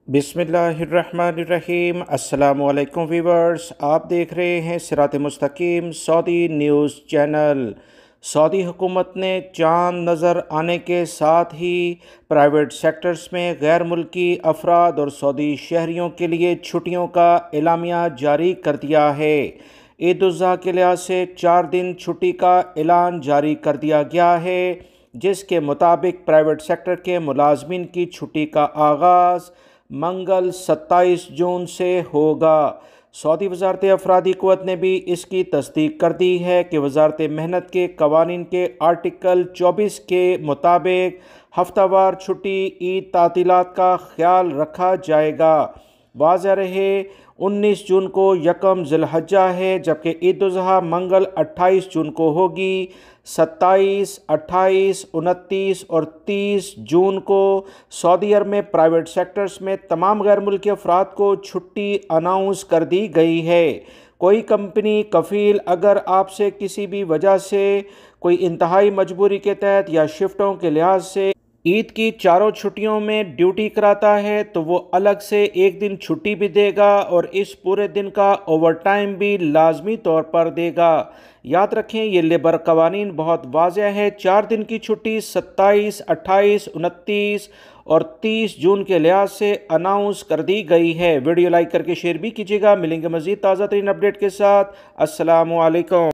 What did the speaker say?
बिस्मिल्लाहिर्रहमानिर्रहीम। अस्सलामुअलैकुम वीवर्स, आप देख रहे हैं सिरात मुस्तकीम सऊदी न्यूज़ चैनल। सऊदी हुकूमत ने चांद नज़र आने के साथ ही प्राइवेट सेक्टर्स में गैर मुल्की अफराद और सऊदी शहरियों के लिए छुट्टियों का एलामिया जारी कर दिया है। ईद उल अज़हा के लिहाज से 4 दिन छुट्टी का ऐलान जारी कर दिया गया है, जिसके मुताबिक प्राइवेट सेक्टर के मुलाजमीन की छुट्टी का आगाज़ मंगल 27 जून से होगा। सऊदी वजारत अफरादी क़ुव्वत ने भी इसकी तस्दीक कर दी है कि वजारत मेहनत के कवानीन के आर्टिकल 24 के मुताबिक हफ्तावार छुट्टी ईद तातीलात का ख्याल रखा जाएगा। वाज़ेह रहे 19 जून को यकम ज़िलहज्जा है, जबकि ईद उल अज़हा मंगल 28 जून को होगी। 27, 28, 29 और 30 जून को सऊदी अरब में प्राइवेट सेक्टर्स में तमाम गैर मुल्की अफराद को छुट्टी अनाउंस कर दी गई है। कोई कंपनी कफ़ील अगर आपसे किसी भी वजह से कोई इंतहाई मजबूरी के तहत या शिफ्टों के लिहाज से ईद की चारों छुट्टियों में ड्यूटी कराता है तो वो अलग से एक दिन छुट्टी भी देगा और इस पूरे दिन का ओवर टाइम भी लाजमी तौर पर देगा। याद रखें, ये लेबर कवानीन बहुत वाज़ेह है। 4 दिन की छुट्टी 27, 28, 29 और 30 जून के लिहाज से अनाउंस कर दी गई है। वीडियो लाइक करके शेयर भी कीजिएगा। मिलेंगे मज़ीद ताज़ा तरीन अपडेट के साथ। अस्सलामु अलैकुम।